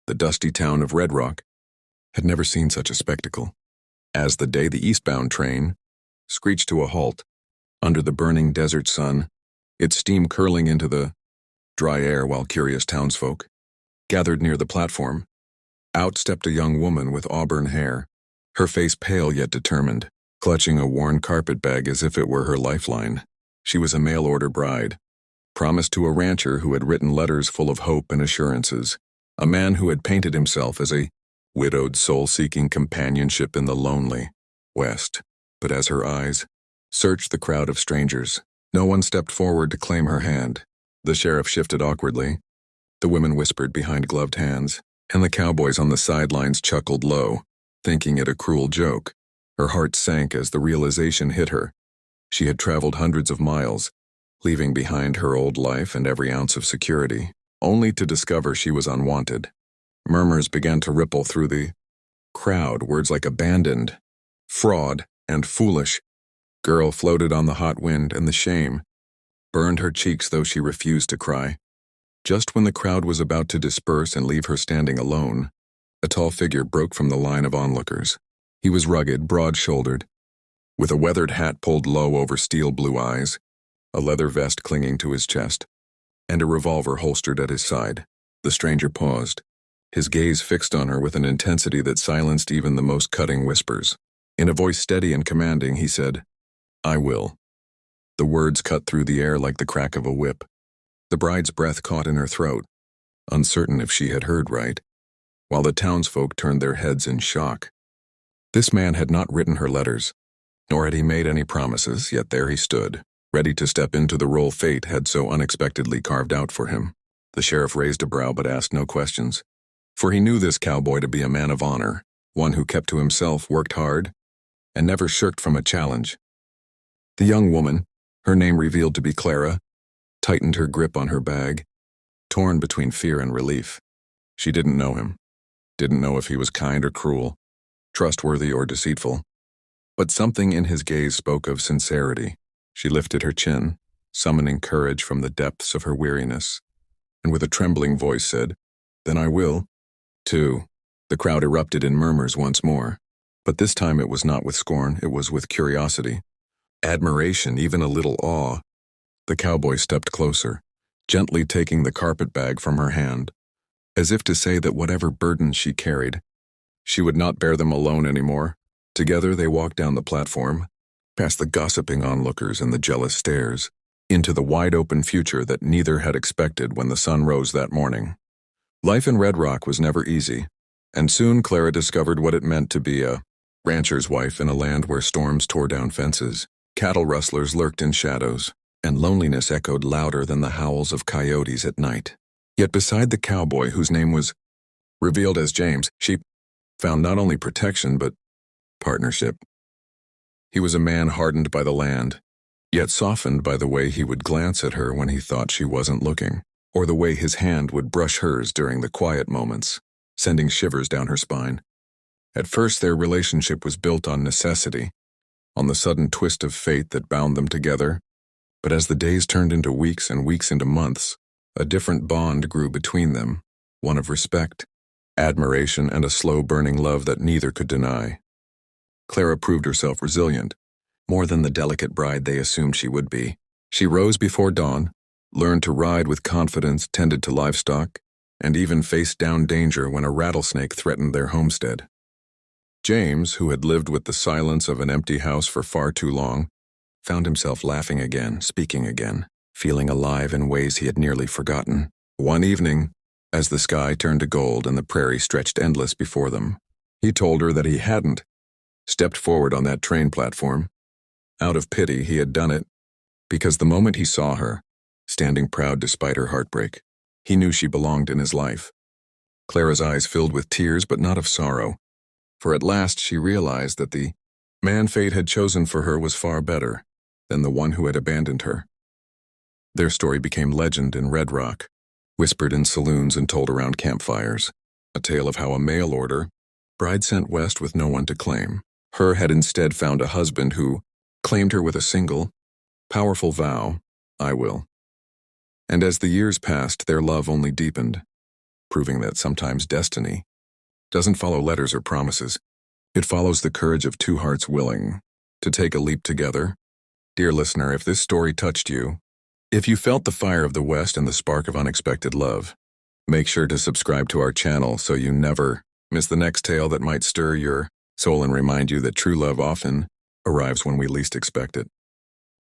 the dusty town of Red Rock, had never seen such a spectacle. As the eastbound train screeched to a halt under the burning desert sun, its steam curling into the dry air while curious townsfolk gathered near the platform, out stepped a young woman with auburn hair, her face pale yet determined, clutching a worn carpet bag as if it were her lifeline. She was a mail-order bride, promised to a rancher who had written letters full of hope and assurances, a man who had painted himself as a widowed soul seeking companionship in the lonely West. But as her eyes searched the crowd of strangers, no one stepped forward to claim her hand. The sheriff shifted awkwardly, the women whispered behind gloved hands, and the cowboys on the sidelines chuckled low, thinking it a cruel joke. Her heart sank as the realization hit her. She had traveled hundreds of miles, leaving behind her old life and every ounce of security, only to discover she was unwanted. Murmurs began to ripple through the crowd, words like abandoned, fraud, and foolish. Girl floated on the hot wind, and the shame burned her cheeks, though she refused to cry. Just when the crowd was about to disperse and leave her standing alone, a tall figure broke from the line of onlookers. He was rugged, broad-shouldered, with a weathered hat pulled low over steel blue eyes, a leather vest clinging to his chest, and a revolver holstered at his side. The stranger paused, his gaze fixed on her with an intensity that silenced even the most cutting whispers. In a voice steady and commanding, he said, "I will." The words cut through the air like the crack of a whip. The bride's breath caught in her throat, uncertain if she had heard right, while the townsfolk turned their heads in shock. This man had not written her letters, nor had he made any promises, yet there he stood, ready to step into the role fate had so unexpectedly carved out for him. The sheriff raised a brow but asked no questions, for he knew this cowboy to be a man of honor, one who kept to himself, worked hard, and never shirked from a challenge. The young woman, her name revealed to be Clara, tightened her grip on her bag, torn between fear and relief. She didn't know him, didn't know if he was kind or cruel, trustworthy or deceitful, but something in his gaze spoke of sincerity. She lifted her chin, summoning courage from the depths of her weariness, and with a trembling voice said, "Then I will, too." The crowd erupted in murmurs once more, but this time it was not with scorn, it was with curiosity, admiration, even a little awe. The cowboy stepped closer, gently taking the carpet bag from her hand, as if to say that whatever burdens she carried, she would not bear them alone anymore. Together they walked down the platform, past the gossiping onlookers and the jealous stares, into the wide-open future that neither had expected when the sun rose that morning. Life in Red Rock was never easy, and soon Clara discovered what it meant to be a rancher's wife in a land where storms tore down fences, cattle rustlers lurked in shadows, and loneliness echoed louder than the howls of coyotes at night. Yet beside the cowboy, whose name was revealed as James, she found not only protection but partnership. He was a man hardened by the land, yet softened by the way he would glance at her when he thought she wasn't looking, or the way his hand would brush hers during the quiet moments, sending shivers down her spine. At first their relationship was built on necessity, on the sudden twist of fate that bound them together, but as the days turned into weeks and weeks into months, a different bond grew between them, one of respect, admiration, and a slow-burning love that neither could deny. Clara proved herself resilient, more than the delicate bride they assumed she would be. She rose before dawn, learned to ride with confidence, tended to livestock, and even faced down danger when a rattlesnake threatened their homestead. James, who had lived with the silence of an empty house for far too long, found himself laughing again, speaking again, feeling alive in ways he had nearly forgotten. One evening, as the sky turned to gold and the prairie stretched endless before them, he told her that he hadn't stepped forward on that train platform. Out of pity, he had done it, because the moment he saw her, standing proud despite her heartbreak, he knew she belonged in his life. Clara's eyes filled with tears, but not of sorrow, for at last she realized that the man fate had chosen for her was far better than the one who had abandoned her. Their story became legend in Red Rock, whispered in saloons and told around campfires, a tale of how a mail order bride sent west with no one to claim. Her had instead found a husband who claimed her with a single, powerful vow, "I will." And as the years passed, their love only deepened. proving that sometimes destiny doesn't follow letters or promises. It follows the courage of two hearts willing to take a leap together. Dear listener, if this story touched you, if you felt the fire of the West and the spark of unexpected love, make sure to subscribe to our channel so you never miss the next tale that might stir your soul and remind you that true love often arrives when we least expect it.